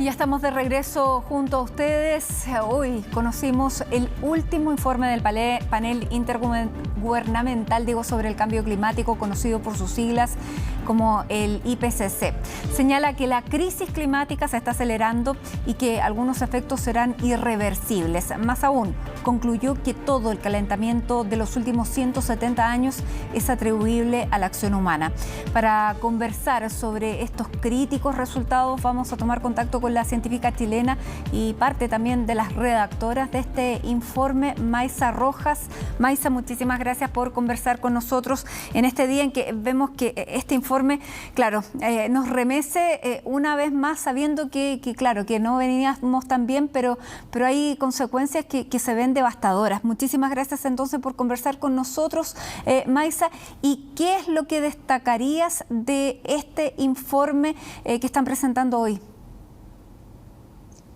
Ya estamos de regreso junto a ustedes. Hoy conocimos el último informe del panel intergubernamental, sobre el cambio climático, conocido por sus siglas como el IPCC. Señala que la crisis climática se está acelerando y que algunos efectos serán irreversibles. Más aún, concluyó que todo el calentamiento de los últimos 170 años es atribuible a la acción humana. Para conversar sobre estos críticos resultados, vamos a tomar contacto con la científica chilena y parte también de las redactoras de este informe, Maysa Rojas. Maysa, muchísimas gracias por conversar con nosotros en este día en que vemos que este informe, claro, nos remece una vez más sabiendo que no veníamos tan bien, pero hay consecuencias que se ven devastadoras. Muchísimas gracias entonces por conversar con nosotros, Maysa. ¿Y qué es lo que destacarías de este informe que están presentando hoy?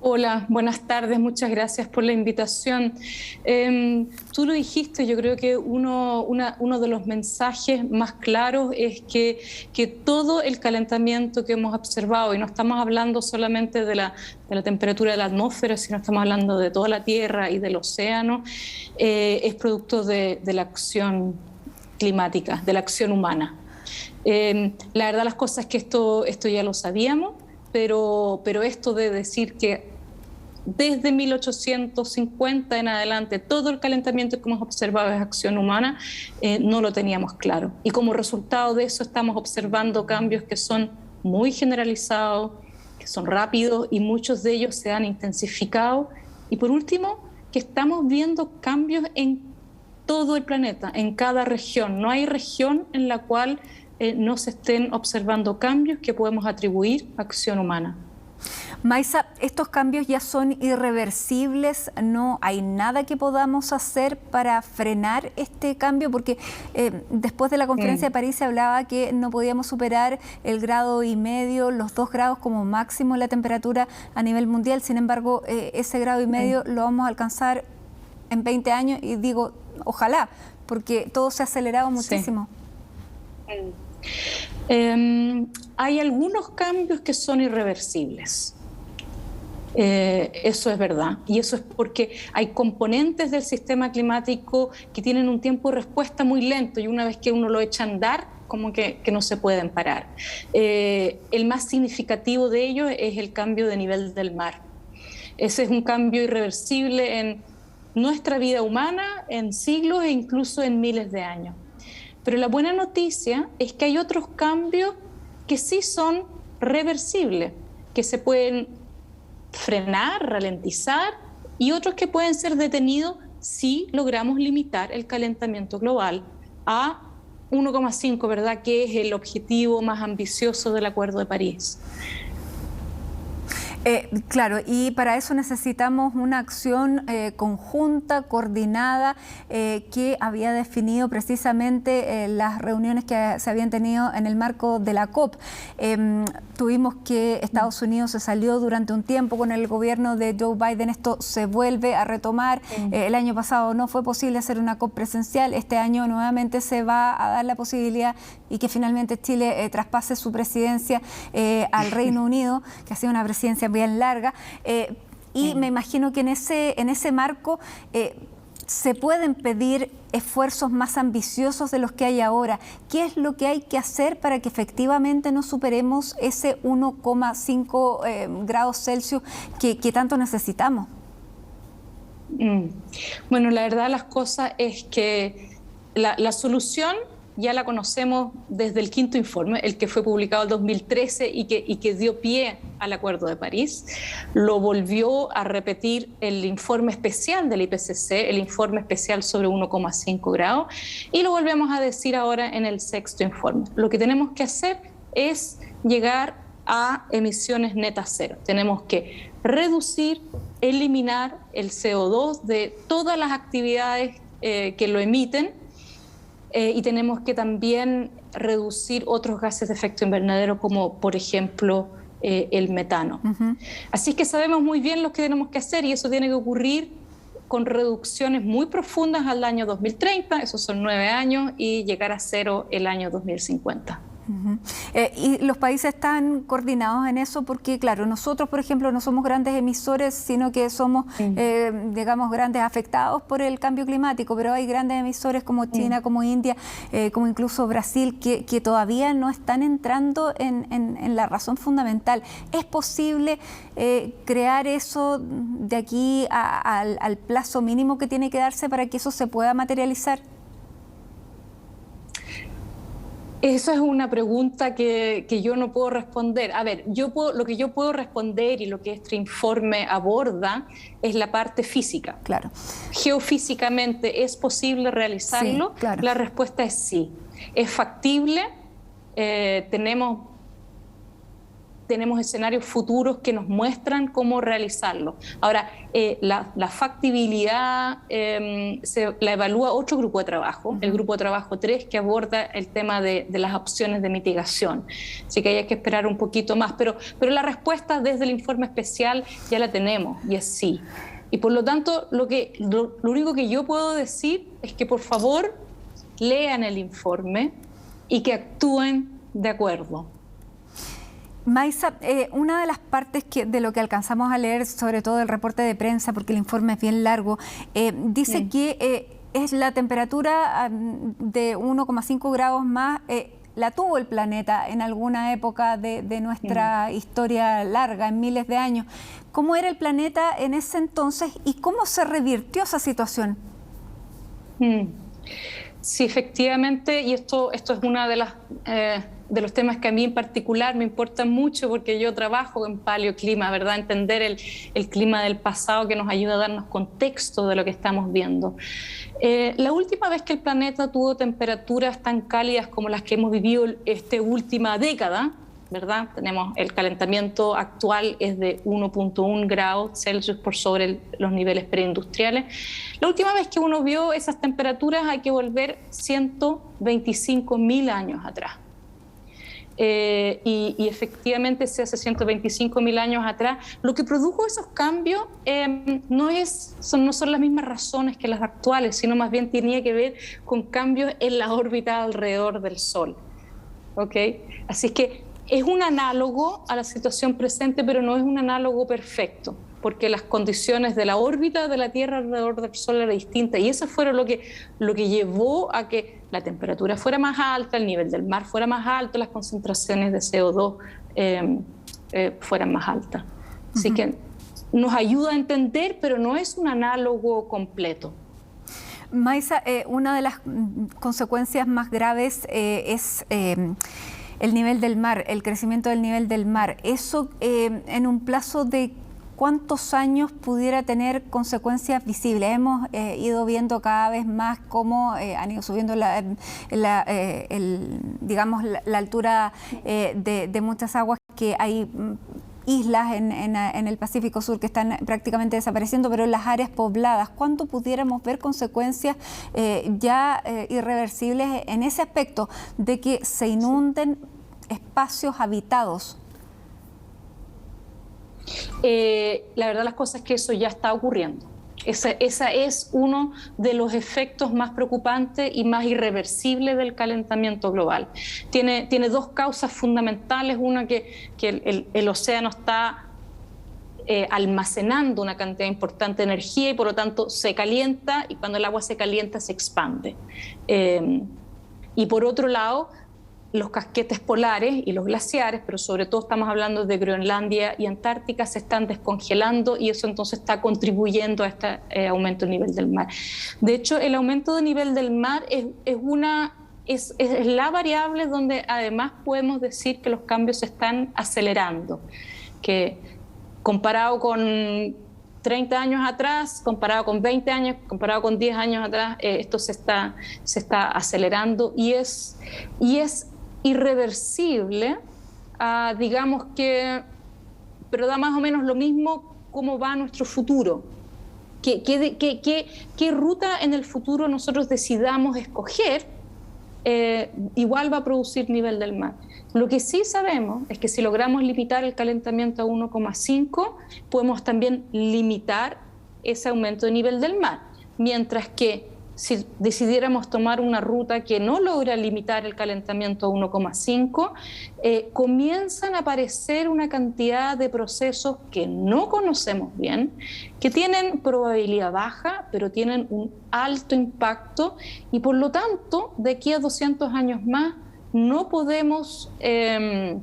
Hola, buenas tardes, muchas gracias por la invitación. Tú lo dijiste, yo creo que uno de los mensajes más claros es que todo el calentamiento que hemos observado, y no estamos hablando solamente de la temperatura de la atmósfera, sino estamos hablando de toda la Tierra y del océano, es producto de la acción climática, de la acción humana. La verdad las cosas es que esto ya lo sabíamos, pero esto de decir que desde 1850 en adelante todo el calentamiento que hemos observado es acción humana, no lo teníamos claro. Y como resultado de eso estamos observando cambios que son muy generalizados, que son rápidos y muchos de ellos se han intensificado. Y por último, que estamos viendo cambios en todo el planeta, en cada región. No hay región en la cual no se estén observando cambios que podemos atribuir a acción humana. Maysa, ¿estos cambios ya son irreversibles? ¿No hay nada que podamos hacer para frenar este cambio? Porque después de la conferencia de París se hablaba que no podíamos superar el 1,5 grados, los 2 grados como máximo la temperatura a nivel mundial. Sin embargo, ese 1,5 grados lo vamos a alcanzar en 20 años y digo, ojalá, porque todo se ha acelerado muchísimo. Sí. Hay algunos cambios que son irreversibles. Eso es verdad. Y eso es porque hay componentes del sistema climático que tienen un tiempo de respuesta muy lento y una vez que uno lo echa a andar, como que no se pueden parar. El más significativo de ellos es el cambio de nivel del mar. Ese es un cambio irreversible en nuestra vida humana, en siglos e incluso en miles de años. Pero la buena noticia es que hay otros cambios que sí son reversibles, que se pueden frenar, ralentizar, y otros que pueden ser detenidos si logramos limitar el calentamiento global a 1,5, ¿verdad?, que es el objetivo más ambicioso del Acuerdo de París. Claro, y para eso necesitamos una acción conjunta, coordinada, que había definido precisamente las reuniones que se habían tenido en el marco de la COP. Tuvimos que Estados Unidos se salió durante un tiempo con el gobierno de Joe Biden, esto se vuelve a retomar. El año pasado no fue posible hacer una COP presencial, este año nuevamente se va a dar la posibilidad y que finalmente Chile traspase su presidencia al Reino Unido, que ha sido una presidencia bien larga, y me imagino que en ese marco se pueden pedir esfuerzos más ambiciosos de los que hay ahora. ¿Qué es lo que hay que hacer para que efectivamente no superemos ese 1,5 grados Celsius que tanto necesitamos? Bueno, la verdad las cosas es que la solución ya la conocemos desde el quinto informe, el que fue publicado en 2013 y que dio pie al Acuerdo de París. Lo volvió a repetir el informe especial del IPCC, el informe especial sobre 1,5 grados, y lo volvemos a decir ahora en el sexto informe. Lo que tenemos que hacer es llegar a emisiones netas cero. Tenemos que reducir, eliminar el CO2 de todas las actividades que lo emiten, y tenemos que también reducir otros gases de efecto invernadero como por ejemplo el metano. Así que sabemos muy bien lo que tenemos que hacer y eso tiene que ocurrir con reducciones muy profundas al año 2030, esos son 9 años, y llegar a cero el año 2050. ¿Y los países están coordinados en eso? Porque, claro, nosotros, por ejemplo, no somos grandes emisores, sino que somos, digamos, grandes afectados por el cambio climático, pero hay grandes emisores como China, como India, como incluso Brasil, que todavía no están entrando en la razón fundamental. ¿Es posible crear eso de aquí al plazo mínimo que tiene que darse para que eso se pueda materializar? Esa es una pregunta que yo no puedo responder. A ver, lo que yo puedo responder y lo que este informe aborda es la parte física. Claro. Geofísicamente, ¿es posible realizarlo? Sí, claro. La respuesta es sí. ¿Es factible? Tenemos escenarios futuros que nos muestran cómo realizarlo. Ahora, la factibilidad la evalúa otro grupo de trabajo, el grupo de trabajo 3, que aborda el tema de las opciones de mitigación. Así que hay que esperar un poquito más, pero la respuesta desde el informe especial ya la tenemos, y es sí. Y por lo tanto, lo único que yo puedo decir es que por favor lean el informe y que actúen de acuerdo. Maysa, una de las partes de lo que alcanzamos a leer, sobre todo el reporte de prensa, porque el informe es bien largo, dice que es la temperatura de 1,5 grados más, la tuvo el planeta en alguna época de nuestra historia larga, en miles de años. ¿Cómo era el planeta en ese entonces y cómo se revirtió esa situación? Sí, efectivamente, y esto es una de los temas que a mí en particular me importan mucho, porque yo trabajo en paleoclima, ¿verdad? Entender el clima del pasado, que nos ayuda a darnos contexto de lo que estamos viendo. La última vez que el planeta tuvo temperaturas tan cálidas como las que hemos vivido esta última década, ¿verdad? Tenemos el calentamiento actual es de 1.1 grados Celsius por sobre los niveles preindustriales. La última vez que uno vio esas temperaturas hay que volver 125.000 años atrás. Y efectivamente, hace 125.000 años atrás, lo que produjo esos cambios no son las mismas razones que las actuales, sino más bien tenía que ver con cambios en la órbita alrededor del Sol. ¿Okay? Así que es un análogo a la situación presente, pero no es un análogo perfecto, porque las condiciones de la órbita de la Tierra alrededor del Sol eran distintas, y eso fue lo que llevó a que la temperatura fuera más alta, el nivel del mar fuera más alto, las concentraciones de CO2 fueran más altas. Así que nos ayuda a entender, pero no es un análogo completo. Maysa, una de las consecuencias más graves es el nivel del mar, el crecimiento del nivel del mar. Eso en un plazo de ¿cuántos años pudiera tener consecuencias visibles? Hemos ido viendo cada vez más cómo han ido subiendo la altura de muchas aguas, que hay islas en el Pacífico Sur que están prácticamente desapareciendo, pero en las áreas pobladas, ¿cuándo pudiéramos ver consecuencias ya irreversibles en ese aspecto de que se inunden espacios habitados? La verdad las cosas es que eso ya está ocurriendo. Esa es uno de los efectos más preocupantes y más irreversibles del calentamiento global. Tiene dos causas fundamentales. Una, que el océano está almacenando una cantidad importante de energía y por lo tanto se calienta, y cuando el agua se calienta se expande. Y por otro lado, los casquetes polares y los glaciares, pero sobre todo estamos hablando de Groenlandia y Antártica, se están descongelando, y eso entonces está contribuyendo a este aumento del nivel del mar. De hecho, el aumento del nivel del mar es la variable donde además podemos decir que los cambios se están acelerando, que comparado con 30 años atrás, comparado con 20 años, comparado con 10 años atrás, esto se está acelerando, y es irreversible, digamos que, pero da más o menos lo mismo cómo va nuestro futuro. ¿Qué ruta en el futuro nosotros decidamos escoger? Igual va a producir nivel del mar. Lo que sí sabemos es que si logramos limitar el calentamiento a 1,5, podemos también limitar ese aumento de nivel del mar. Mientras que si decidiéramos tomar una ruta que no logra limitar el calentamiento a 1,5, comienzan a aparecer una cantidad de procesos que no conocemos bien, que tienen probabilidad baja, pero tienen un alto impacto y por lo tanto, de aquí a 200 años más, no podemos se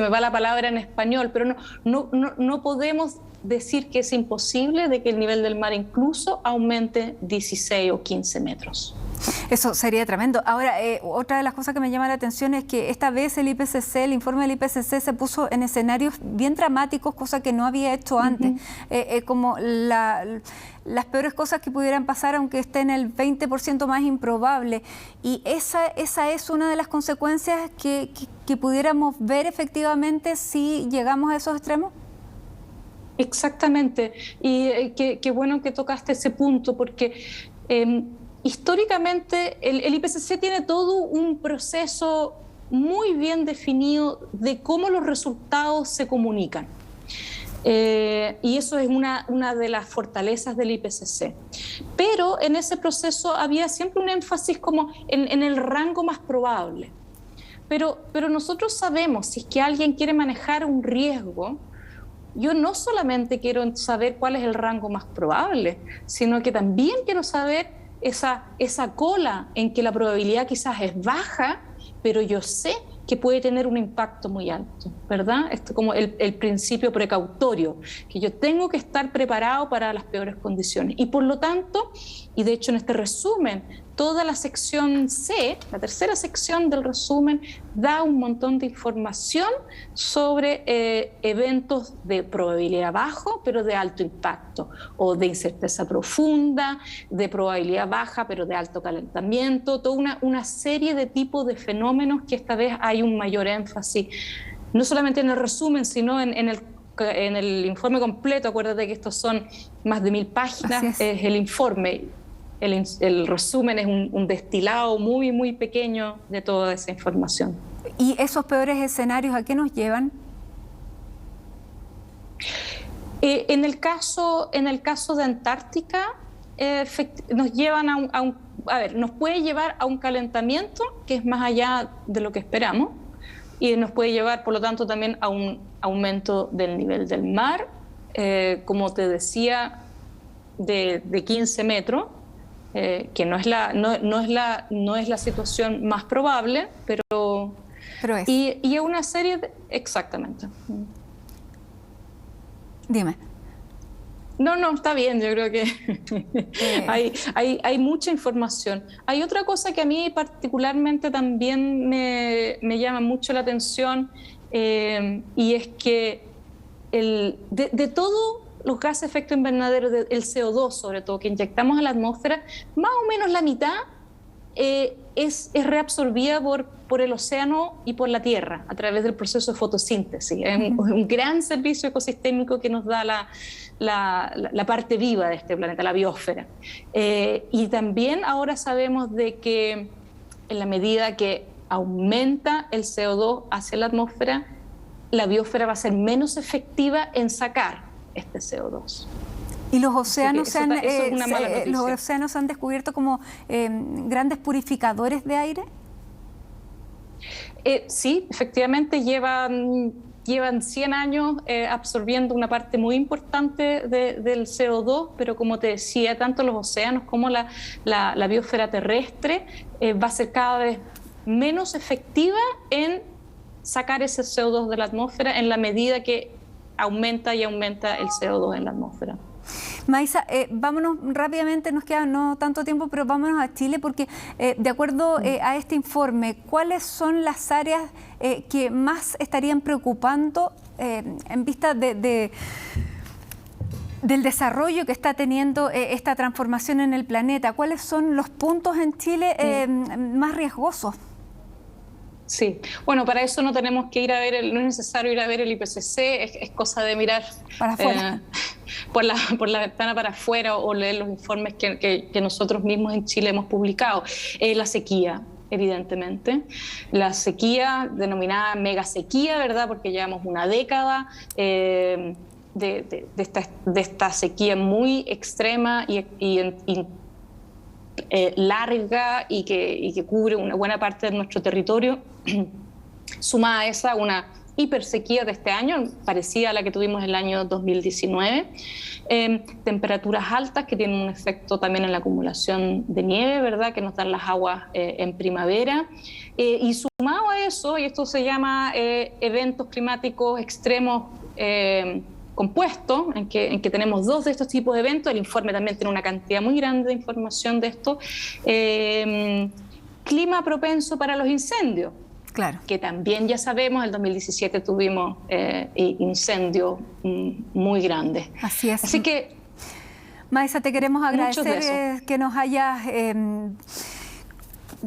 me va la palabra en español, pero no podemos decir que es imposible de que el nivel del mar incluso aumente 16 o 15 metros. Eso sería tremendo. Ahora, otra de las cosas que me llama la atención es que esta vez el informe del IPCC se puso en escenarios bien dramáticos, cosa que no había hecho antes, como las peores cosas que pudieran pasar aunque esté en el 20% más improbable. Y esa es una de las consecuencias que pudiéramos ver efectivamente si llegamos a esos extremos. Exactamente, y qué bueno que tocaste ese punto, porque históricamente el IPCC tiene todo un proceso muy bien definido de cómo los resultados se comunican. Y eso es una de las fortalezas del IPCC. Pero en ese proceso había siempre un énfasis como en el rango más probable. Pero nosotros sabemos, si es que alguien quiere manejar un riesgo, yo no solamente quiero saber cuál es el rango más probable, sino que también quiero saber esa cola en que la probabilidad quizás es baja, pero yo sé que puede tener un impacto muy alto, ¿verdad? Esto es como el principio precautorio, que yo tengo que estar preparado para las peores condiciones. Y por lo tanto, y de hecho en este resumen, toda la sección C, la tercera sección del resumen, da un montón de información sobre eventos de probabilidad bajo, pero de alto impacto, o de incerteza profunda, de probabilidad baja, pero de alto calentamiento, toda una serie de tipos de fenómenos que esta vez hay un mayor énfasis, no solamente en el resumen, sino en el informe completo. Acuérdate que estos son más de 1000 páginas, es el informe. El resumen es un destilado muy, muy pequeño de toda esa información. ¿Y esos peores escenarios a qué nos llevan? En el caso de Antártica, nos llevan nos puede llevar a un calentamiento que es más allá de lo que esperamos y nos puede llevar, por lo tanto, también a un aumento del nivel del mar, como te decía, de 15 metros. Que no es la situación más probable, pero es. Y una serie de... Exactamente. Dime. No, está bien, yo creo que hay mucha información. Hay otra cosa que a mí particularmente también me llama mucho la atención, y es que de todo los gases de efecto invernadero, el CO2 sobre todo, que inyectamos a la atmósfera, más o menos la mitad es reabsorbida por el océano y por la Tierra a través del proceso de fotosíntesis. Es un gran servicio ecosistémico que nos da la parte viva de este planeta, la biosfera. Y también ahora sabemos de que en la medida que aumenta el CO2 hacia la atmósfera, la biosfera va a ser menos efectiva en sacar este CO2. ¿Y los océanos los océanos han descubierto como grandes purificadores de aire? Sí, efectivamente llevan 100 años absorbiendo una parte muy importante del CO2, pero como te decía, tanto los océanos como la biosfera terrestre va a ser cada vez menos efectiva en sacar ese CO2 de la atmósfera en la medida que aumenta el CO2 en la atmósfera. Maísa, vámonos rápidamente, nos queda no tanto tiempo, pero vámonos a Chile porque de acuerdo a este informe, ¿cuáles son las áreas que más estarían preocupando en vista del desarrollo que está teniendo esta transformación en el planeta? ¿Cuáles son los puntos en Chile más riesgosos? Sí, bueno, para eso no tenemos que no es necesario ir a ver el IPCC, es cosa de mirar para afuera. Por la ventana para afuera o leer los informes que nosotros mismos en Chile hemos publicado. La sequía, evidentemente. La sequía, denominada megasequía, ¿verdad? Porque llevamos una década de esta sequía muy extrema y larga y que cubre una buena parte de nuestro territorio, sumada a esa una hipersequía de este año, parecida a la que tuvimos el año 2019, temperaturas altas que tienen un efecto también en la acumulación de nieve, ¿verdad?, que nos dan las aguas en primavera, y sumado a eso, y esto se llama eventos climáticos extremos compuestos, en que tenemos dos de estos tipos de eventos. El informe también tiene una cantidad muy grande de información de esto. Clima propenso para los incendios. Claro. Que también ya sabemos, en 2017 tuvimos incendios muy grandes. Así es. Así que, Maisa, te queremos agradecer que nos hayas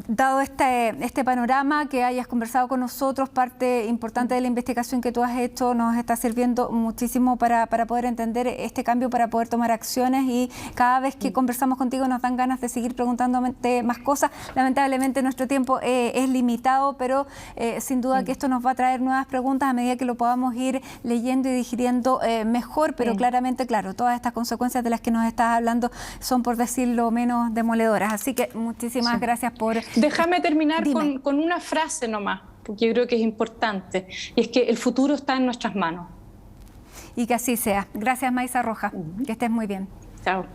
dado este panorama, que hayas conversado con nosotros. Parte importante de la investigación que tú has hecho nos está sirviendo muchísimo para poder entender este cambio, para poder tomar acciones, y cada vez que conversamos contigo nos dan ganas de seguir preguntándote más cosas. Lamentablemente nuestro tiempo es limitado, pero sin duda que esto nos va a traer nuevas preguntas a medida que lo podamos ir leyendo y digiriendo mejor, pero claramente, claro, todas estas consecuencias de las que nos estás hablando son, por decirlo menos, demoledoras. Así que muchísimas gracias por... Déjame terminar con una frase nomás, porque yo creo que es importante, y es que el futuro está en nuestras manos. Y que así sea. Gracias, Maisa Rojas. Que estés muy bien. Chao.